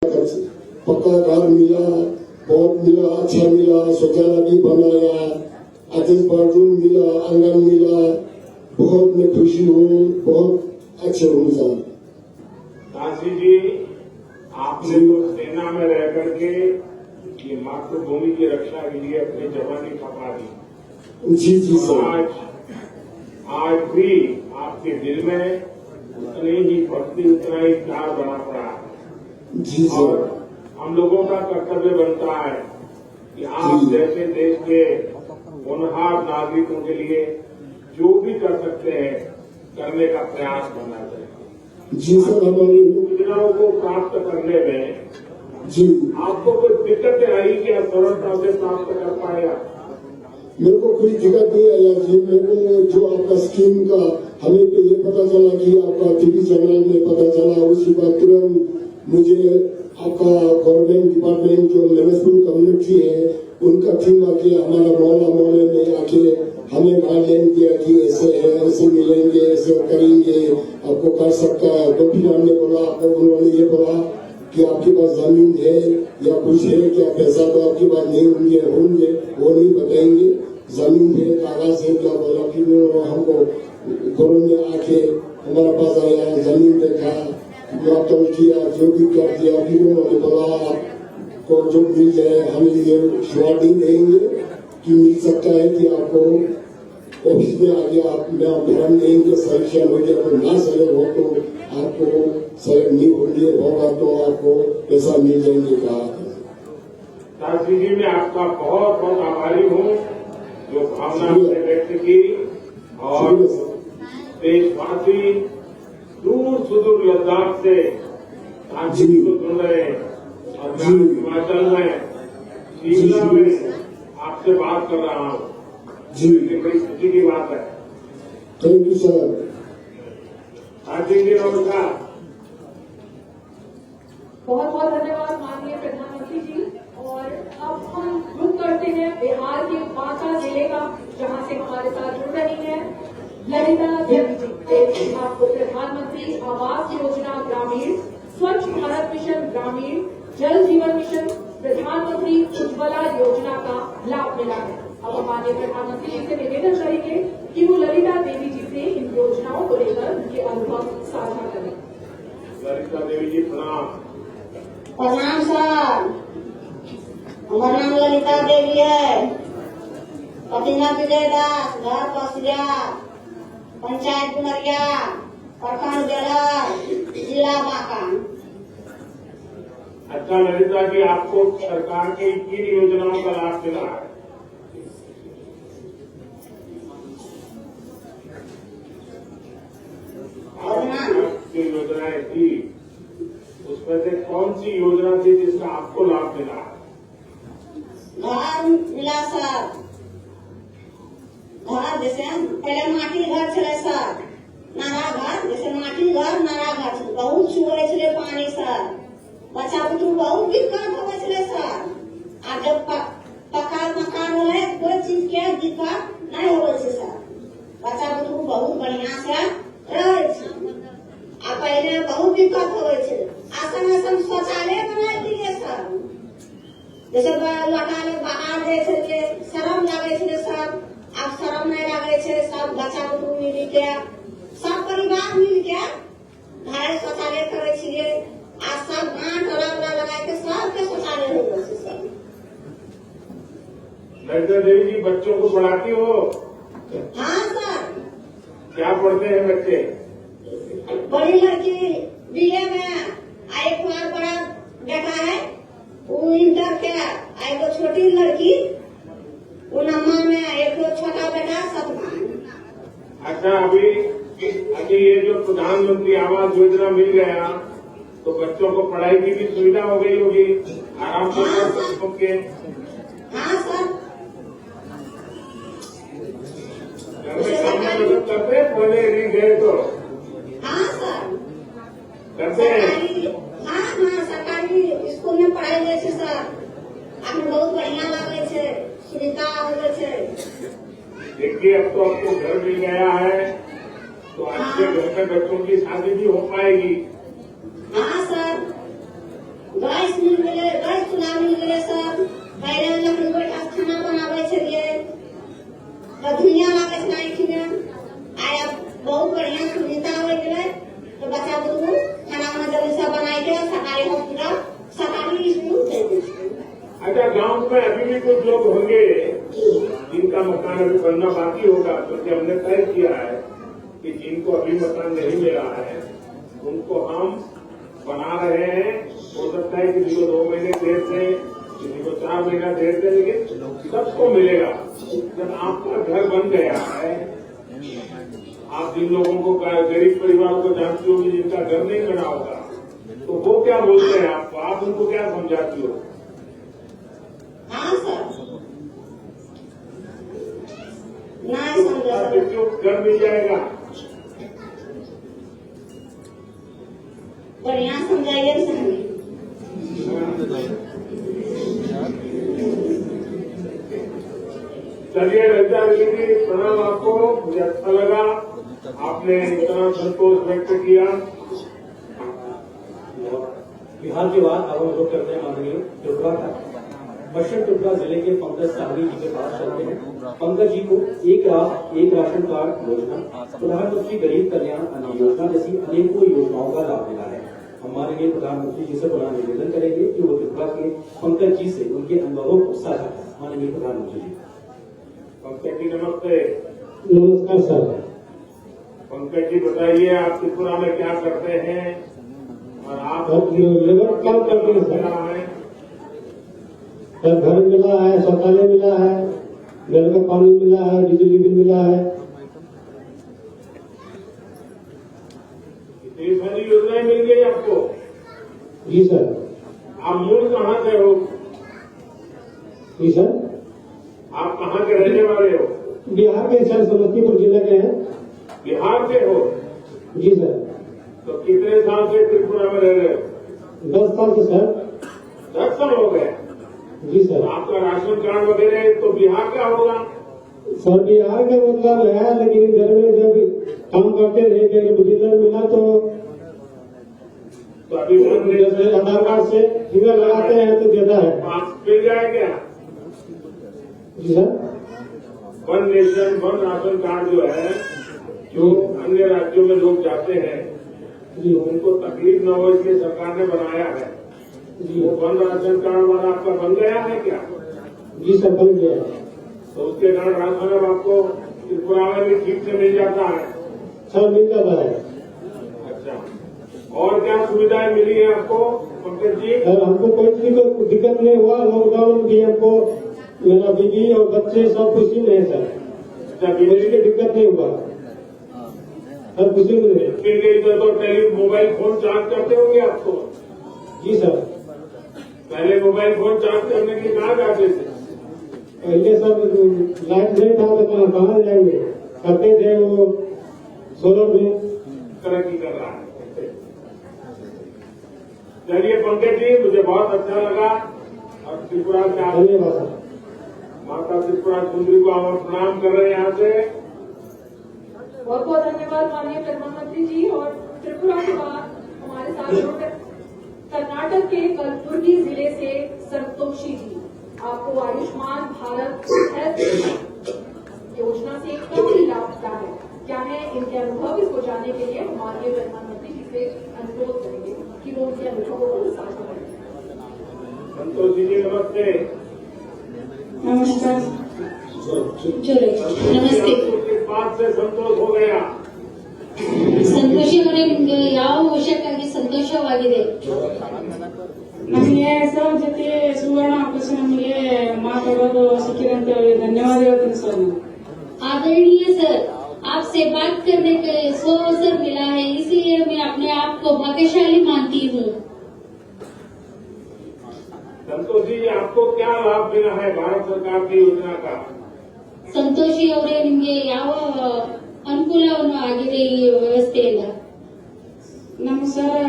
पक्का घर मिला, बहुत मिला, अच्छा मिला, शौचालय भी बनाया, अटैच बाथरूम मिला, आंगन मिला, बहुत मैं खुशी हूँ, बहुत अच्छे हूँ सर। काशी जी, आपने तो सेना में रह करके ये मातृभूमि की रक्षा के लिए अपनी जवानी खपा दी। जी जी सर। आज भी आपके दिल में उतनी ही भक्ति, उतना ही प्यार बना पड़ा है। जी सर। हम लोगों का कर्तव्य बनता है कि आप जैसे देश के होनहार नागरिकों के लिए जो भी कर सकते हैं करने का प्रयास करना चाहिए। जी सर। हमारी योजनाओं को प्राप्त करने में जी आपको कोई दिक्कतें आई क्या? सरलता से प्राप्त कर पाया? मेरे को कोई दिक्कत नहीं आया जी। मेरे को जो आपका स्कीम का हमें तो ये पता चला कि आपका टीवी चैनल में पता चला, उसी पर तुरंत मुझे आपका गवर्नमेंट डिपार्टमेंट जो मैनेजमेंट कम्युनिटी है उनका टीम आके हमारा मोहल्ले में आके हमें गाइडलाइन दिया कि ऐसे है, ऐसे मिलेंगे, ऐसे करेंगे, आपको कर सकता है। तो फिर हमने बोला, उन्होंने ये बोला कि आपके पास जमीन है या कुछ है क्या? पैसा तो आपके पास नहीं होंगे वो नहीं बताएंगे। जमीन है, कागज है क्या? बोला कि हमको घरों में आके हमारे पास आया, जमीन देखा, मुआवजा किया, जो भी कर दिया। फिर उन्होंने बोला आपको जो मिल जाए हम ये शुरुआती देंगे कि मिल सकता है कि आपको ऑफिस में आगे आप फॉर्म देंगे, सलेक्शन हो गया, तो ना सेलेक्ट हो तो आपको सेलेक्ट नहीं होगा तो आपको पैसा मिल जाएंगे। कहा काशी जी, मैं आपका बहुत बहुत आभारी हूँ जो भावना आपने व्यक्त की और देशवासी दूर सुदूर लद्दाख से काशी जी को सुन रहे हैं और हिमाचल में शिमला में आपसे बात कर रहा हूँ जी। ये बड़ी खुशी की बात है। Thank you sir. Kashi ji नमस्कार। बहुत बहुत धन्यवाद माननीय प्रधानमंत्री जी। और अब हम रुक करते हैं बिहार के बांका जिले का, जहां से हमारे साथ जुड़ रही है ललिता देवी जी। आपको प्रधानमंत्री आवास योजना ग्रामीण, स्वच्छ भारत मिशन ग्रामीण, जल जीवन मिशन, प्रधानमंत्री उज्ज्वला योजना का लाभ मिला है। अब हमारे प्रधानमंत्री जी से निवेदन करेंगे कि वो ललिता देवी जी से इन योजनाओं को लेकर उनके अनुभव साझा करें। ललिता देवी जी प्रणाम। प्रणाम सर। हमारा नाम ललिता देवी है। पतिना विजयदास, घर पसिया, पंचायत कुमरिया, प्रखंड बेलर, जिला बांका। अच्छा ललिता जी, आपको सरकार की किन योजनाओं का लाभ मिला है? जो योजनाएं थी उसमें से कौन सी योजना थी जिसका आपको लाभ मिला? घर मिला सर। घर जैसे पहले माटी घर चले सर, नारा घर, जैसे माटी घर नारा घर बहुत छुए चले पानी सर। बच्चा बुतरू बहुत दिक्कत हो चले सर। आ जब पक्का मकान हो कोई चीज के दिक्कत नहीं हो सर। बच्चा बुतरू बहुत बढ़िया से रहे। आ पहले बहुत दिक्कत हो आसन आसन शौचालय बना दिए सर। जैसे लड़का लोग बाहर जाए शरम लगे सर, अब शरम नहीं लगे। सब बच्चा बुतरू मिल के सब परिवार मिल के घर शौचालय करे। आ सब गांठ अलग लगा के सबके शौचालय हो गए सर। ललिता देवी जी, बच्चों को पढ़ाती हो? हाँ सर। क्या पढ़ते हैं बच्चे? बड़ी लड़की बीए में, एक और बड़ा बेटा है वो इंटर के, एक तो छोटी लड़की वो नम्मा में, एक तो छोटा बेटा सतमा। अच्छा, अभी ये जो प्रधानमंत्री आवास योजना मिल गया तो बच्चों को पढ़ाई की भी सुविधा हो गई होगी, आराम से पढ़ सकोगे। हाँ सर। घर में काम में मदद करते पढ़ने नहीं गए तो? हाँ सर। करते हैं। हाँ हाँ, सरकारी स्कूल में पढ़ाई जाए सर। आपने बहुत बढ़िया लगे, सुविधा हो गए। देखिए, अब तो आपको घर मिल गया है तो आपके घर में बच्चों की शादी भी हो पाएगी। हाँ सर। गैस मिल गए, गैस चूल्हा मिल गए सर। पहले लकड़ी बैठा खाना बनावे छलिए तो धुइयां लागे छलै आँखि में। आय अब बहुत बढ़िया सुविधा हो गए तो बच्चा बुतरू खाना वाना जल्दी से बनाई के सरकारी हॉस्पिटल सरकारी स्कूल दे दे। अच्छा, गांव में अभी भी कुछ लोग होंगे जिनका मकान अभी बनना बाकी होगा, क्योंकि हमने तय किया है कि जिनको अभी मकान नहीं मिला है उनको हम बना रहे हैं। हो सकता है किसी को 2 महीने देर से, किसी को 4 महीना देर से, लेकिन सबको मिलेगा। जब आपका घर बन गया है, आप जिन लोगों को गरीब परिवारों को जानती होगी जिनका घर नहीं बना होगा, तो वो क्या बोलते हैं आपको, आप उनको क्या समझाती हो? हाँ सर, नहीं समझा क्यों घर मिल जाएगा? बढ़िया समझाइए सर। चलिए ललिता दीदी, प्रणाम आपको, मुझे अच्छा लगा आपने इतना संतोष व्यक्त किया। बिहार के बाद अब हम लोग करते हैं माननीय त्रिपुरा का। पश्चिम त्रिपुरा जिले के पंकज सांगवी जी के पास चलते हैं। पंकज जी को एक राशन कार्ड योजना, प्रधानमंत्री गरीब कल्याण अन्न योजना जैसी अनेकों योजनाओं का लाभ मिला है। हम माननीय प्रधानमंत्री जी से बड़ा निवेदन करेंगे कि वो त्रिपुरा के पंकज जी से उनके अनुभवों को साझा करें। माननीय प्रधानमंत्री जी। पंकज जी नमस्ते। नमस्कार सर। पंकज जी बताइए, आप त्रिपुरा में क्या करते हैं और आप लेबर काम करते हैं सर। घर मिला है, शौचालय मिला है, नल का पानी मिला है, बिजली बिल मिला है। इतनी सारी योजनाएं मिल गई आपको? जी सर। आप मूल कहाँ से हो? जी सर। आप कहाँ के रहने वाले हो? बिहार के सर, समस्तीपुर जिले के हैं। बिहार के हो? जी सर। तो कितने साल से त्रिपुरा में रह रहे हो? 10 साल से सर। 10 साल हो गए? जी सर। आपका राशन कार्ड वगैरह तो बिहार का होगा? सर बिहार का मतलब है, लेकिन घर में जब काम करते थे डिजिटल मिला तो अभी जैसे आधार कार्ड से फिंगर लगाते हैं तो देता है। आप मिल जाए क्या? जी sir. One nation one ration card जो है, जो अन्य राज्यों में लोग जाते हैं जी उनको तकलीफ न हो इसलिए सरकार ने बनाया है। जी वो वन राशन कार्ड वाला आपका बन गया है क्या? जी सर, बन गया। तो उसके कारण राशन अब आपको त्रिपुरा में भी ठीक से मिल जाता है? सर मिल जाता है। अच्छा, और क्या सुविधाएं मिली है आपको पंकज जी? सर हमको कोई चीज को दिक्कत नहीं हुआ। लॉकडाउन भी हमको, मेरा बीवी और बच्चे सब खुशी में है सर। अच्छा, बिजली कोई दिक्कत नहीं हुआ सर, खुशी में है। मिल गई तो मोबाइल फोन चार्ज करते होंगे आपको? जी सर। पहले मोबाइल फोन चार्ज करने के लिए कहाँ जाते थे? पहले सब लाइट नहीं था तो कहाँ जाएंगे, करते थे वो सोलर में। तरक्की कर रहा है। चलिए पंकज जी, मुझे बहुत अच्छा लगा और त्रिपुरा से आप धन्यवाद सर। माता त्रिपुरा सुंदरी को हम प्रणाम कर रहे हैं यहाँ से। बहुत बहुत धन्यवाद माननीय प्रधानमंत्री जी। और त्रिपुरा के बाद हमारे साथ जुड़े कर्नाटक के कलबुर्गी जिले से संतोषी जी। आपको आयुष्मान भारत हेल्थ योजना से काफी लाभ क्या है इनके अनुभव, इसको जानने के लिए माननीय प्रधानमंत्री जी से अनुरोध करेंगे कि वो उनके अनुभवों को साझा करें। संतोषी जी नमस्ते। नमस्कार। ನಮಸ್ತೆ. किस बात से संतोष हो गया? ಸಂತೋಷ ಅವರೇ, ನಿಮ್ಗೆ ಯಾವ ವಿಷಯಕ್ಕಾಗಿ ಸಂತೋಷವಾಗಿದೆ? ನಮಗೆ ಸರ್ ಜೊತೆ ಸುವರ್ಣ ಅವಕಾಶ ನಮಗೆ ಮಾತಾಡೋದು ಸಿಕ್ಕಿದೆ ಅಂತ ಹೇಳಿ ಧನ್ಯವಾದ ಹೇಳ್ತೀನಿ ಸರ್ ನಾನು. आदरणीय सर, आपसे बात करने का सो अवसर मिला है, इसलिए मैं अपने आप को भाग्यशाली मानती हूँ। संतोषी जी, आपको क्या लाभ मिला है भारत सरकार की योजना का? ಸಂತೋಷಿ ಅವರೇ, ನಿಮ್ಗೆ ಯಾವ ಅನುಕೂಲವನ್ನು ಆಗಿದೆ ಈ ವ್ಯವಸ್ಥೆಯಿಂದ? ನಮ್ಮ ಸರ್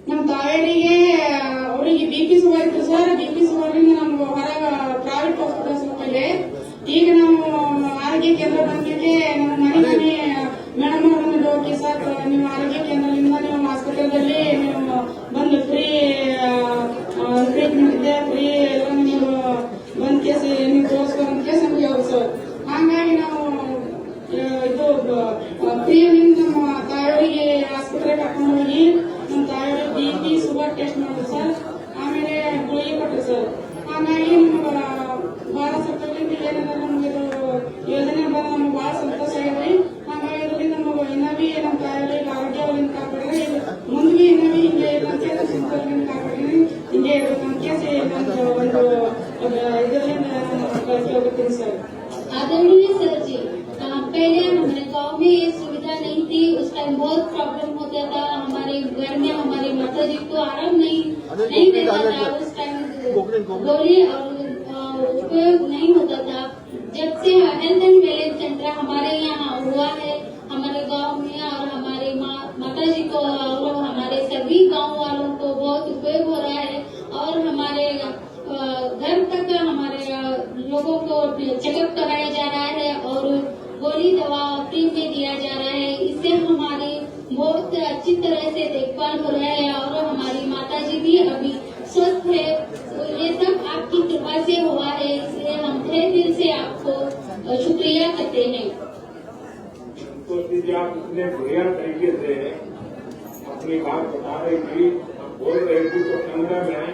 ನಮ್ಮ ತಾಯಿಯರಿಗೆ ಅವರಿಗೆ ಬಿಪಿ ಶುಗರ್ ಇತ್ತು ಸರ್. ಬಿಪಿ ಶುಗರಿಂದ ನಮ್ಗೆ ಹೊರಗ ಪ್ರೈವೇಟ್ ಹಾಸ್ಪಿಟಲ್ಸ್ ಹೋಗಲಿ. ಈಗ ನಾವು ಆರೋಗ್ಯ ಕೇಂದ್ರ ಬಂದಿಕ್ಕೆ ನಮ್ಮ ಮನೆ ಮೇಡಮ್ ಅವ್ರನ್ನ ಹೋಗಿ ಸರ್, ನೀವು ಆರೋಗ್ಯ ಕೇಂದ್ರದಿಂದ ನೀವು ಹಾಸ್ಪಿಟಲ್ದಲ್ಲಿ ನೀವು ಬಂದು ಫ್ರೀ ವೇಸ್ಟ್ ಮಾಡಿದ್ರು ಸರ್. ಆಮೇಲೆ ಗುಳಿಗೆ ಕೊಟ್ಟರು ಸರ್. ಹಾಗಾಗಿ ನಮ್ಗೆ ಭಾಳ ಸರ್ಕಾರದಿಂದ ಏನಾದ್ರು ನಮ್ಗೆ ಇದು ಯೋಜನೆ ಬಂದ ನಮ್ಗೆ ಭಾಳ ಸಂತೋಷ ಆಗಿದೆ. ಹಾಗಾಗಿ ಇದರಿಂದ ನಮಗೆ ಇನ್ನವೇ ನಮ್ಮ ತಾಯಿ ಆರೋಗ್ಯವನ್ನು ಕಾಪಾಡಿದ್ರೆ ಮುಂದೆ ಇನ್ನವೇ ಹಿಂಗೆ ಇರುವಂತೆ ಸುತ್ತಲಿನ ಕಾಪಾಡಿದ್ರೆ ಹಿಂಗೆ ಇರಬೇಕಂತ ಒಂದು ಇದರಿಂದ ಕಲಿಕೆ ಹೋಗುತ್ತೀನಿ ಸರ್. आदरणीय सर जी, पहले हमारे गांव में ये सुविधा नहीं थी। उस टाइम बहुत प्रॉब्लम होता था। हमारे घर में हमारी माता जी को आराम नहीं रहता था। उस टाइम गोली और उपयोग नहीं होता था। जब से हेल्थ एंड वेलनेस सेंटर हमारे यहाँ हुआ है हमारे गांव में, और हमारे माता जी को और हमारे सभी गांव वालों को बहुत उपयोग हो रहा है। और हमारे घर तक हमारे लोगों को चेकअप कराया जा रहा है और गोली दवा फ्री में दिया जा रहा है। इससे हमारी बहुत अच्छी तरह से देखभाल हो रहा है और हमारी माता जी भी अभी स्वस्थ है। तो ये सब आपकी कृपा से हुआ है, इसलिए हम तहे दिल से आपको शुक्रिया करते हैं। तो दीजिए, आप इतने बढ़िया तरीके से अपनी बात बता रही थी, आप बोल रही थी तो संग्रह में,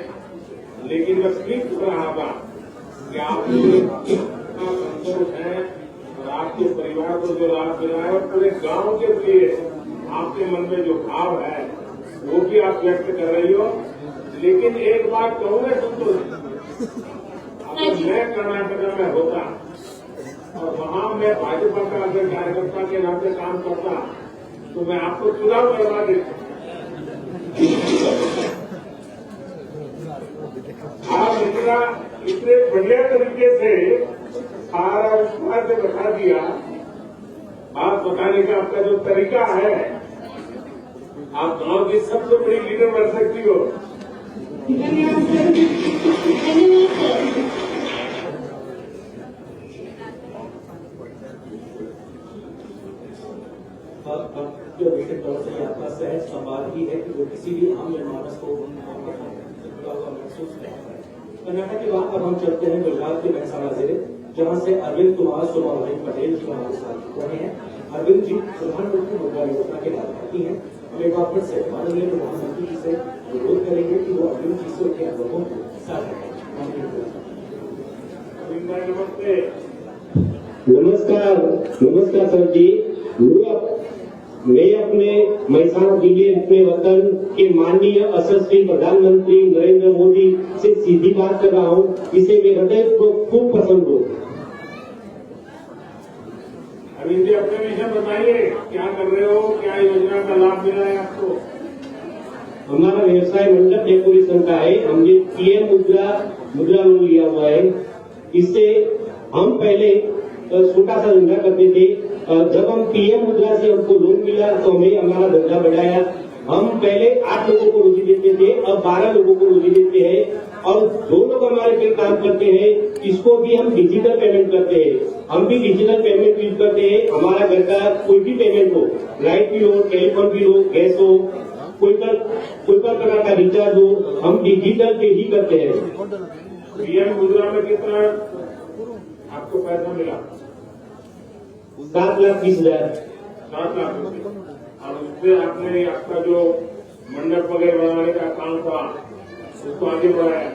लेकिन मैं ठीक रहा था कि आप इतना संतोष है और आपके परिवार को जो लाभ मिला है और पूरे गांव के लिए आपके मन में जो भाव है वो भी आप व्यक्त कर रही हो। लेकिन एक बात कहूँगा संतोष, अगर मैं कर्नाटक में होता और वहां मैं भाजपा का अगर कार्यकर्ता के नाते काम करता तो मैं आपको चुनाव करवा देता। आप इतने बढ़िया तरीके से सारा विस्तार से बता दिया। बात बताने का आपका जो तरीका है, आप गांव की सबसे बड़ी लीडर बन सकती हो। धन्यवाद सर। जो विषय तौर से आपका सहज संवाद ही है कि जो किसी भी आम जनमानस को महसूस नहीं होता है। कर्नाटक के बाद अब हम चलते हैं गुजरात के मेहसाणा जिले, जहां से अरविंद कुमार सोमाभाई पटेल जी हमारे साथ रहे हैं। अरविंद जी प्रधानमंत्री मुद्रा योजना के लाभार्थी हैं। हम एक बार फिर से माननीय प्रधानमंत्री जी से अनुरोध करेंगे कि वो अरविंद जी से उनके अनुभवों को साझा करें। नमस्ते। नमस्कार सर जी। मैं अपने मेहसाणा जिले अपने वतन के माननीय यशस्वी प्रधानमंत्री नरेंद्र मोदी से सीधी बात कर रहा हूँ। इसे मेरे हृदय को खूब पसंद हो। अरविंद जी, अपने विषय बताइए, क्या कर रहे हो, क्या योजना का लाभ मिला है आपको? हमारा व्यवसाय मंडप डेकोरेशन का है। हमने पीएम मुद्रा लोन लिया हुआ है। इससे हम पहले छोटा सा धंधा करते थे। जब हम पीएम मुद्रा से हमको लोन मिला तो हमें हमारा धंधा बढ़ाया। हम पहले 8 लोगों को रोजी देते थे, अब 12 लोगों को रोजी देते हैं और 2 लोग हमारे पे काम करते हैं। इसको भी हम डिजिटल पेमेंट करते हैं। हम भी डिजिटल पेमेंट यूज करते हैं। हमारा घर का कोई भी पेमेंट हो, लाइट बिल हो, टेलीफोन बिल हो, गैस हो, कोई पर प्रकार का रिचार्ज हो, हम डिजिटल पे ही करते हैं। पीएम मुद्रा में कितना आपको पैसा मिला? 7,20,000। 7 लाख रुपये। और उससे आपने आपका जो मंडप वगैरह बनाने का काम था उसको आगे बढ़ाया।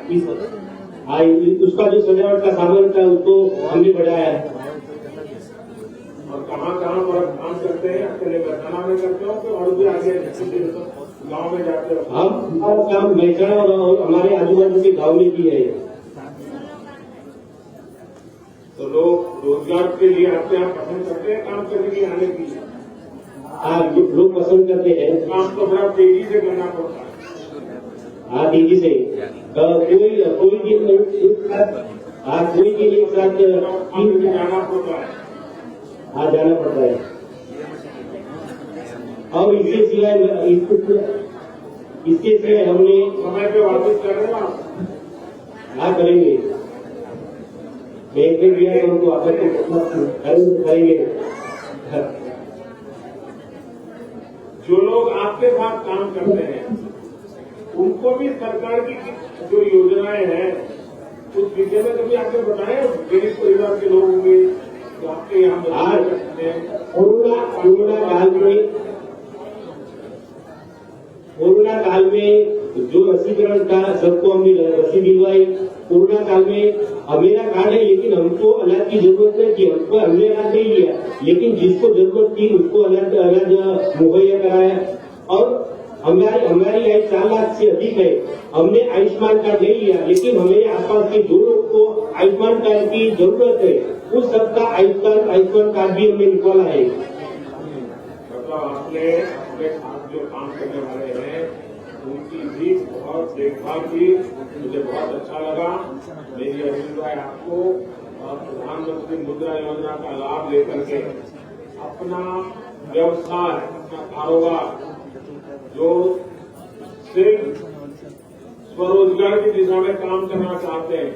उसका जो सजावट का सामान था उसको हमने बढ़ाया है। और कहाँ पर आप काम करते हैं? अकेले मेहसाणा में करते हो और भी आगे गाँव में जाते हो? हम हमारा काम मेहसाणा और हमारे आजू बाजू के गाँव में भी है। तो लोग रोजगार के लिए आपके यहाँ पसंद करते हैं काम करने के लिए आने की? लोग पसंद करते हैं। काम तो बड़ा तेजी से करना पड़ता है। हाँ, तेजी से कोई भी एक साथ जाना पड़ता है। हाँ, जाना पड़ता है। और इसके सिवाय हमने समय पे वापस कर रहे हो आप? हाँ, करेंगे। बैंक में दिया है उनको वापस करेंगे। जो लोग आपके साथ काम करते हैं उनको भी सरकार की जो योजनाएं हैं उस विषय में कभी आपने बताया? गरीब परिवार के लोग होंगे तो आपके यहाँ बता सकते हैं। कोरोना काल में जो रसीकरण का सबको हमने रसी दिलवाई। कोरोना काल में मेरा कार्ड है लेकिन हमको अलग की जरूरत नहीं थी, हमने अलग नहीं लिया, लेकिन जिसको जरूरत थी उसको अलग मुहैया कराया। और हमारी आयु 4 लाख से अधिक है, हमने आयुष्मान कार्ड नहीं लिया, लेकिन हमें आसपास के जो लोग को आयुष्मान कार्ड की जरूरत है उस सबका आयुष्मान कार्ड भी हमने निकाला है। मतलब आपने अपने साथ जो काम करने वाले हैं उनकी भी बहुत देखभाल की, मुझे बहुत अच्छा लगा। मेरी अपील है आपको प्रधानमंत्री मुद्रा योजना का लाभ लेकर के अपना व्यवसाय, अपना कारोबार जो सिर्फ स्वरोजगार की दिशा में काम करना चाहते हैं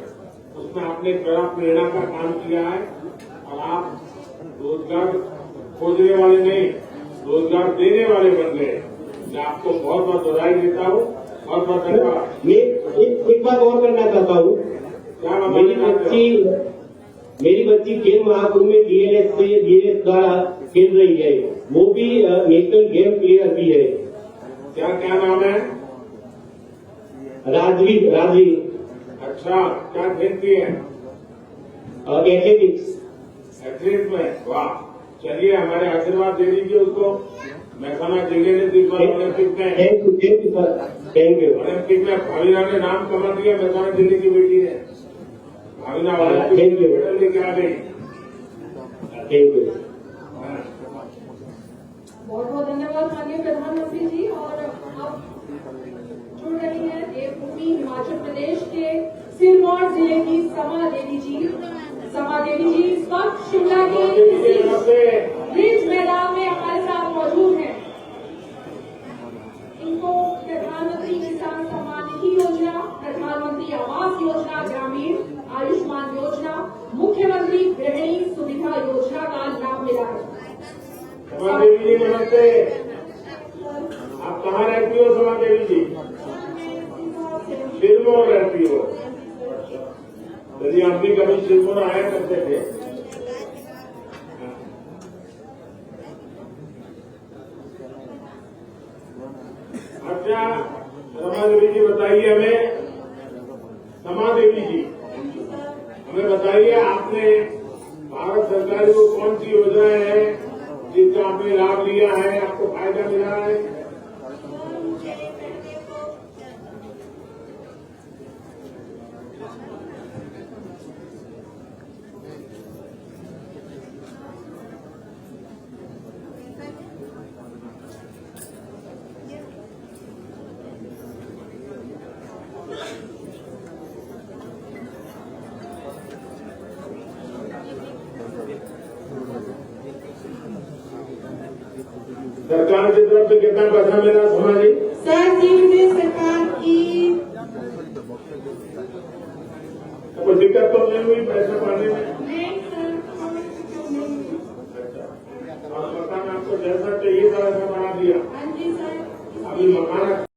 उसमें आपने बड़ा प्रेरणा का काम किया है और आप रोजगार खोजने वाले नहीं, रोजगार देने वाले बन गए। मैं आपको बहुत बहुत बधाई देता हूँ। बहुत बहुत धन्यवाद। मैं एक बात और करना चाहता हूँ। मेरी बच्ची खेल महाकुंभ में डीएलएस से डीएलएस द्वारा खेल रही है, वो भी नेशनल गेम प्लेयर भी है। क्या क्या नाम है? राजवी। अच्छा, क्या खेलती है? एथलेटिक्स में। वाह, चलिए हमारे आशीर्वाद दे दीजिए उसको। महसाना जिले ने इस बार ओलंपिक में थैंक यू। ओलंपिक में भाविना ने नाम कमा दिया। महसाना जिले की बेटी ने भाविना ओलंपिक में मेडल लेके आ गई। Thank you. बहुत बहुत धन्यवाद माननीय प्रधानमंत्री जी। और अब जुड़ रही हैं देवभूमि हिमाचल प्रदेश के सिरमौर जिले की समा देवी जी। समा देवी जी इस वक्त शिमला के रिज मैदान में हमारे साथ मौजूद हैं। इनको प्रधानमंत्री किसान सम्मान निधि योजना, प्रधानमंत्री आवास योजना ग्रामीण, आयुष्मान योजना, मुख्यमंत्री गृहिणी सुविधा योजना का लाभ मिला है। समा देवी जी नमस्ते। आप कहाँ रहती हो समा देवी जी? सिरमौर रहती हो। यदि हम भी कभी सिरमौर आया करते थे। अच्छा समा देवी जी बताइए हमें, समा देवी जी हमें बताइए आपने भारत सरकार को कौन सी योजनाएं हैं जिसका आपने लाभ लिया है, आपको फायदा मिला है? सरकार की तरफ से कितना पैसा मिला सोना जी? सर जी मुझे सरकार की कोई दिक्कत तो नहीं हुई पैसा पाने में? नहीं सर। और मकान आपको जैसा चाहिए था वैसा बना दिया? हाँ जी सर। अभी मकान